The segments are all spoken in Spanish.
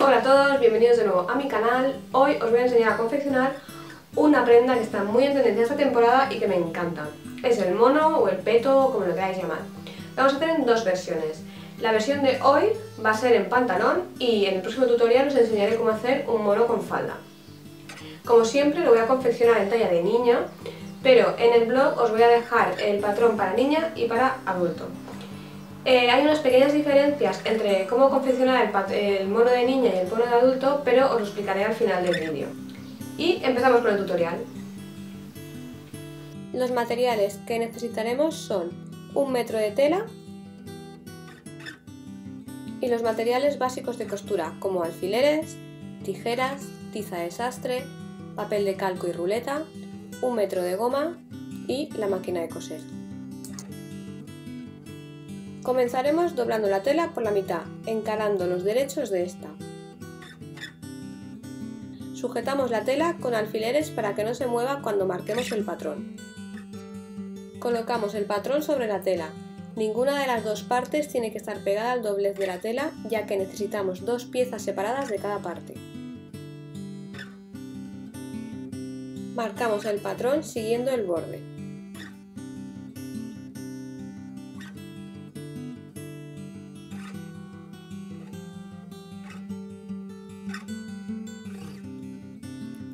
Hola a todos, bienvenidos de nuevo a mi canal. Hoy os voy a enseñar a confeccionar una prenda que está muy en tendencia esta temporada y que me encanta. Es el mono o el peto, como lo queráis llamar. Lo vamos a hacer en dos versiones. La versión de hoy va a ser en pantalón y en el próximo tutorial os enseñaré cómo hacer un mono con falda. Como siempre lo voy a confeccionar en talla de niña, pero en el blog os voy a dejar el patrón para niña y para adulto. Hay unas pequeñas diferencias entre cómo confeccionar el mono de niña y el mono de adulto, pero os lo explicaré al final del vídeo. Y empezamos con el tutorial. Los materiales que necesitaremos son 1 metro de tela y los materiales básicos de costura como alfileres, tijeras, tiza de sastre, papel de calco y ruleta, 1 metro de goma y la máquina de coser. Comenzaremos doblando la tela por la mitad, encarando los derechos de esta. Sujetamos la tela con alfileres para que no se mueva cuando marquemos el patrón. Colocamos el patrón sobre la tela. Ninguna de las dos partes tiene que estar pegada al doblez de la tela, ya que necesitamos dos piezas separadas de cada parte. Marcamos el patrón siguiendo el borde.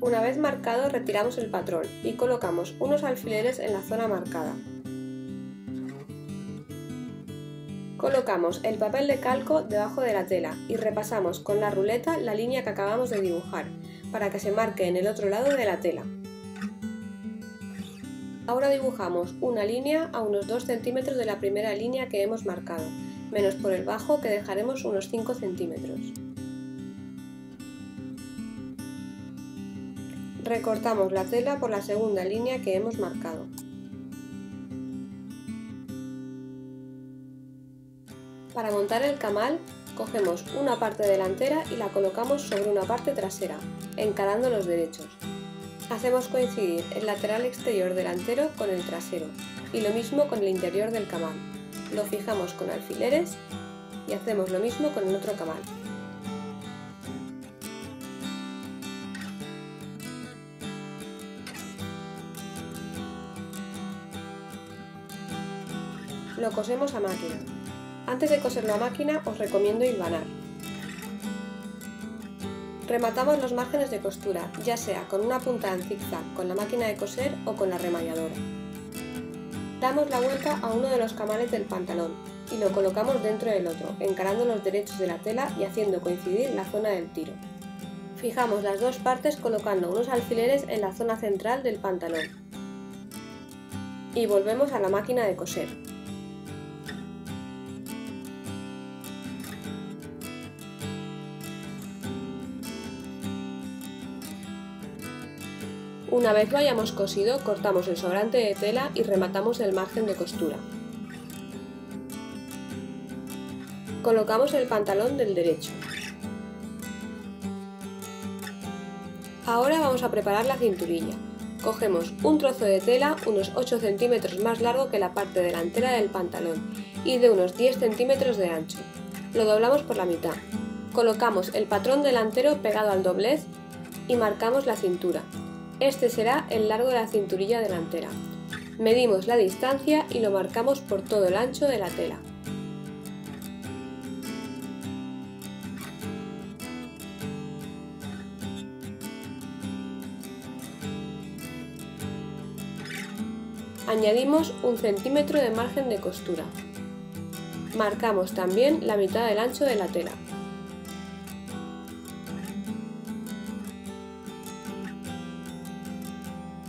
Una vez marcado, retiramos el patrón y colocamos unos alfileres en la zona marcada. Colocamos el papel de calco debajo de la tela y repasamos con la ruleta la línea que acabamos de dibujar, para que se marque en el otro lado de la tela. Ahora dibujamos una línea a unos 2 centímetros de la primera línea que hemos marcado, menos por el bajo, que dejaremos unos 5 centímetros. Recortamos la tela por la segunda línea que hemos marcado. Para montar el camal, cogemos una parte delantera y la colocamos sobre una parte trasera, encarando los derechos. Hacemos coincidir el lateral exterior delantero con el trasero, y lo mismo con el interior del camal. Lo fijamos con alfileres y hacemos lo mismo con el otro camal. Lo cosemos a máquina. Antes de coserlo a máquina os recomiendo hilvanar. Rematamos los márgenes de costura, ya sea con una punta en zigzag con la máquina de coser o con la remalladora. Damos la vuelta a uno de los camales del pantalón y lo colocamos dentro del otro, encarando los derechos de la tela y haciendo coincidir la zona del tiro. Fijamos las dos partes colocando unos alfileres en la zona central del pantalón. Y volvemos a la máquina de coser. Una vez lo hayamos cosido, cortamos el sobrante de tela y rematamos el margen de costura. Colocamos el pantalón del derecho. Ahora vamos a preparar la cinturilla. Cogemos un trozo de tela unos 8 centímetros más largo que la parte delantera del pantalón y de unos 10 centímetros de ancho. Lo doblamos por la mitad. Colocamos el patrón delantero pegado al doblez y marcamos la cintura. Este será el largo de la cinturilla delantera. Medimos la distancia y lo marcamos por todo el ancho de la tela. Añadimos 1 centímetro de margen de costura. Marcamos también la mitad del ancho de la tela.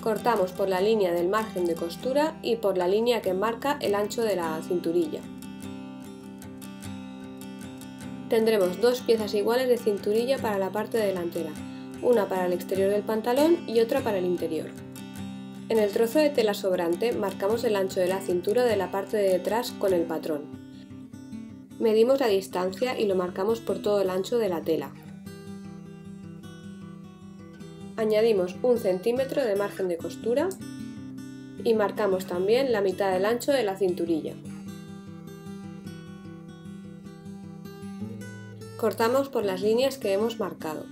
Cortamos por la línea del margen de costura y por la línea que marca el ancho de la cinturilla. Tendremos dos piezas iguales de cinturilla para la parte delantera, una para el exterior del pantalón y otra para el interior. En el trozo de tela sobrante marcamos el ancho de la cintura de la parte de detrás con el patrón. Medimos la distancia y lo marcamos por todo el ancho de la tela. Añadimos 1 centímetro de margen de costura y marcamos también la mitad del ancho de la cinturilla. Cortamos por las líneas que hemos marcado.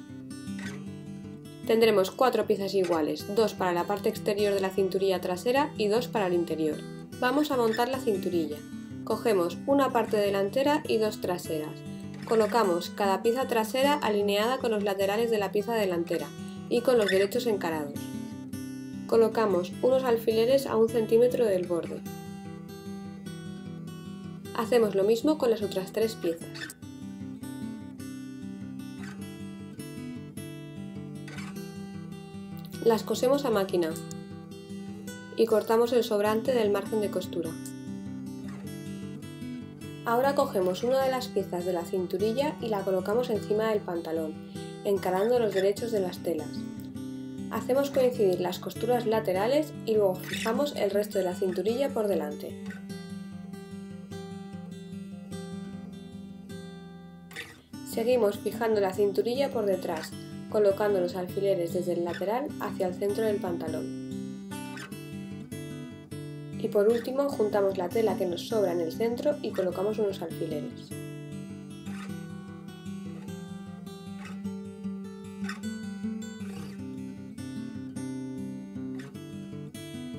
Tendremos 4 piezas iguales, 2 para la parte exterior de la cinturilla trasera y 2 para el interior. Vamos a montar la cinturilla. Cogemos una parte delantera y 2 traseras. Colocamos cada pieza trasera alineada con los laterales de la pieza delantera y con los derechos encarados. Colocamos unos alfileres a 1 centímetro del borde. Hacemos lo mismo con las otras 3 piezas. Las cosemos a máquina y cortamos el sobrante del margen de costura. Ahora cogemos una de las piezas de la cinturilla y la colocamos encima del pantalón, encarando los derechos de las telas. Hacemos coincidir las costuras laterales y luego fijamos el resto de la cinturilla por delante. Seguimos fijando la cinturilla por detrás, colocando los alfileres desde el lateral hacia el centro del pantalón. Y por último juntamos la tela que nos sobra en el centro y colocamos unos alfileres.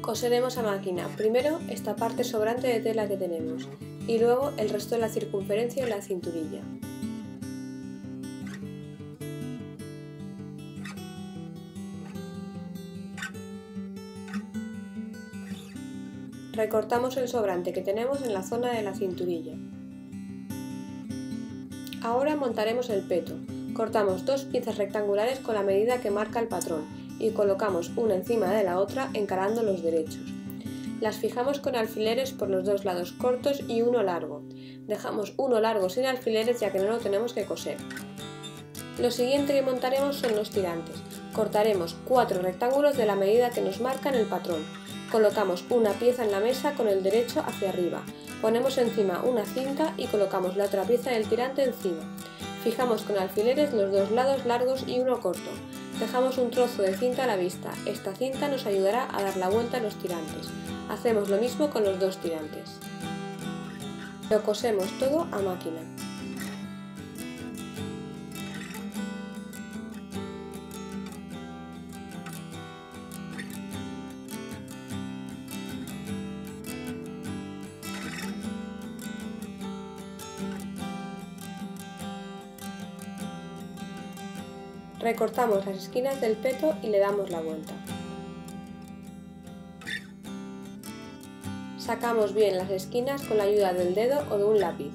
Coseremos a máquina primero esta parte sobrante de tela que tenemos y luego el resto de la circunferencia de la cinturilla. Recortamos el sobrante que tenemos en la zona de la cinturilla. Ahora montaremos el peto. Cortamos 2 piezas rectangulares con la medida que marca el patrón y colocamos una encima de la otra encarando los derechos. Las fijamos con alfileres por los 2 lados cortos y uno largo. Dejamos uno largo sin alfileres ya que no lo tenemos que coser. Lo siguiente que montaremos son los tirantes. Cortaremos 4 rectángulos de la medida que nos marca en el patrón. Colocamos una pieza en la mesa con el derecho hacia arriba, ponemos encima una cinta y colocamos la otra pieza del tirante encima. Fijamos con alfileres los 2 lados largos y uno corto. Dejamos un trozo de cinta a la vista, esta cinta nos ayudará a dar la vuelta a los tirantes. Hacemos lo mismo con los 2 tirantes. Lo cosemos todo a máquina. Recortamos las esquinas del peto y le damos la vuelta. Sacamos bien las esquinas con la ayuda del dedo o de un lápiz.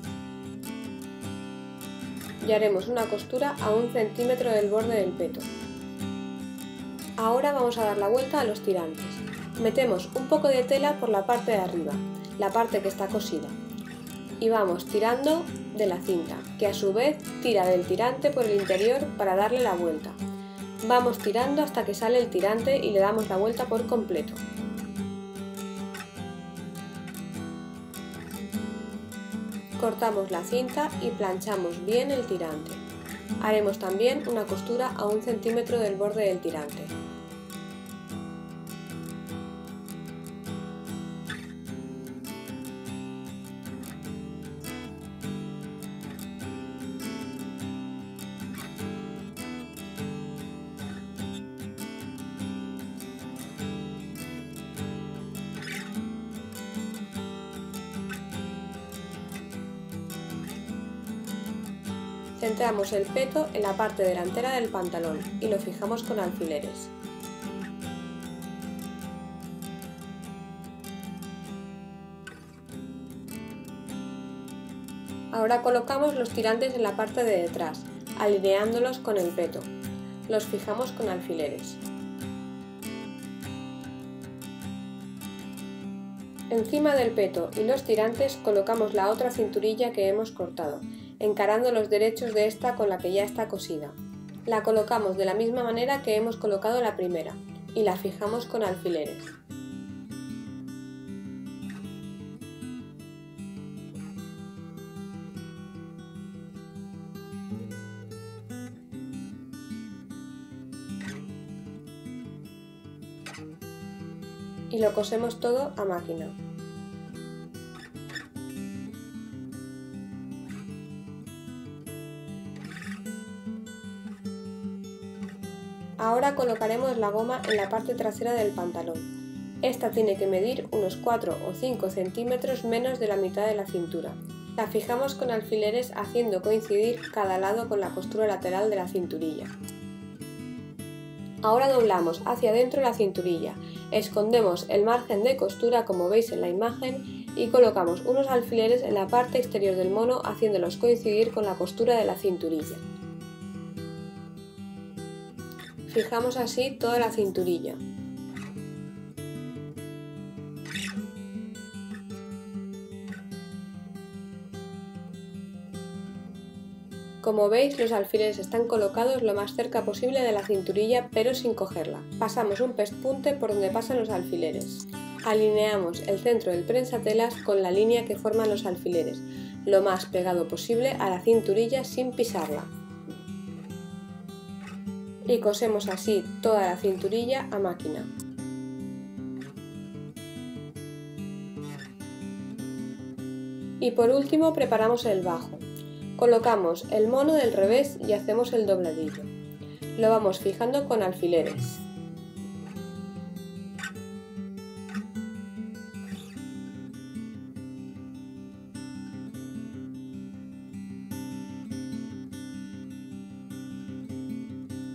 Y haremos una costura a 1 centímetro del borde del peto. Ahora vamos a dar la vuelta a los tirantes. Metemos un poco de tela por la parte de arriba, la parte que está cosida. Y vamos tirando de la cinta, que a su vez tira del tirante por el interior para darle la vuelta. Vamos tirando hasta que sale el tirante y le damos la vuelta por completo. Cortamos la cinta y planchamos bien el tirante. Haremos también una costura a 1 centímetro del borde del tirante. Centramos el peto en la parte delantera del pantalón y lo fijamos con alfileres. Ahora colocamos los tirantes en la parte de detrás, alineándolos con el peto. Los fijamos con alfileres. Encima del peto y los tirantes colocamos la otra cinturilla que hemos cortado, encarando los derechos de esta con la que ya está cosida. La colocamos de la misma manera que hemos colocado la primera y la fijamos con alfileres. Y lo cosemos todo a máquina. Ahora colocaremos la goma en la parte trasera del pantalón. Esta tiene que medir unos 4 o 5 centímetros menos de la mitad de la cintura. La fijamos con alfileres haciendo coincidir cada lado con la costura lateral de la cinturilla. Ahora doblamos hacia adentro la cinturilla, escondemos el margen de costura como veis en la imagen y colocamos unos alfileres en la parte exterior del mono haciéndolos coincidir con la costura de la cinturilla. Fijamos así toda la cinturilla. Como veis, los alfileres están colocados lo más cerca posible de la cinturilla, pero sin cogerla. Pasamos un pespunte por donde pasan los alfileres. Alineamos el centro del prensatelas con la línea que forman los alfileres, lo más pegado posible a la cinturilla sin pisarla. Y cosemos así toda la cinturilla a máquina. Y por último preparamos el bajo. Colocamos el mono del revés y hacemos el dobladillo. Lo vamos fijando con alfileres.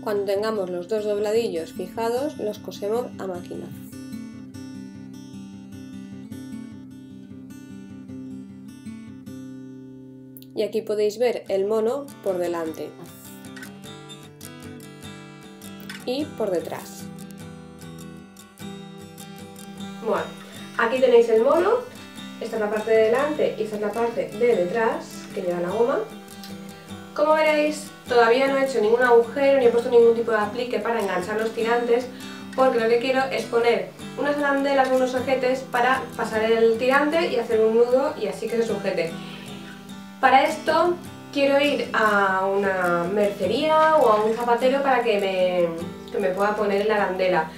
Cuando tengamos los dos dobladillos fijados, los cosemos a máquina. Y aquí podéis ver el mono por delante y por detrás. Bueno, aquí tenéis el mono, esta es la parte de delante y esta es la parte de detrás que lleva la goma. Como veréis, todavía no he hecho ningún agujero ni he puesto ningún tipo de aplique para enganchar los tirantes, porque lo que quiero es poner unas arandelas o unos ojetes para pasar el tirante y hacer un nudo y así que se sujete. Para esto quiero ir a una mercería o a un zapatero para que me pueda poner la arandela.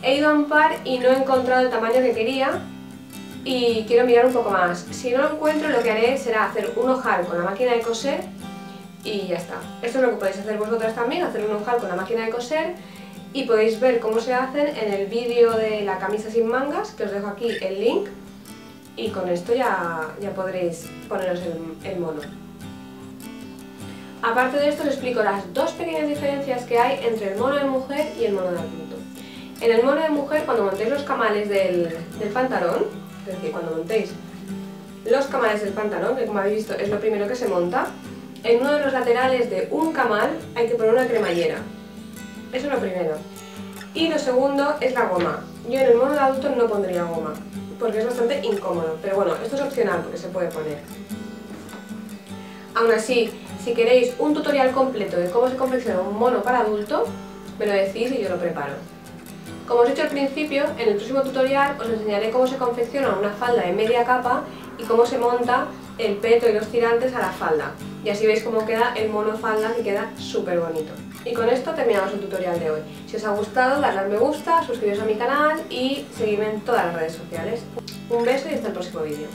He ido a un par y no he encontrado el tamaño que quería y quiero mirar un poco más. Si no lo encuentro, lo que haré será hacer un ojal con la máquina de coser y ya está. Esto es lo que podéis hacer vosotras también, hacer un ojal con la máquina de coser, y podéis ver cómo se hacen en el vídeo de la camisa sin mangas, que os dejo aquí el link. Y con esto ya podréis poneros el mono. Aparte de esto os explico las dos pequeñas diferencias que hay entre el mono de mujer y el mono de adulto. En el mono de mujer, cuando montéis los camales del pantalón, es decir, cuando montéis los camales del pantalón, que como habéis visto es lo primero que se monta, en uno de los laterales de un camal hay que poner una cremallera. Eso es lo primero. Y lo segundo es la goma. Yo en el mono de adulto no pondría goma, porque es bastante incómodo, pero bueno, esto es opcional porque se puede poner. Aún así, si queréis un tutorial completo de cómo se confecciona un mono para adulto, me lo decís y yo lo preparo. Como os he dicho al principio, en el próximo tutorial os enseñaré cómo se confecciona una falda de media capa y cómo se monta el peto y los tirantes a la falda. Y así veis cómo queda el mono falda, que queda súper bonito. Y con esto terminamos el tutorial de hoy. Si os ha gustado, dadle al me gusta, suscribiros a mi canal y seguidme en todas las redes sociales. Un beso y hasta el próximo vídeo.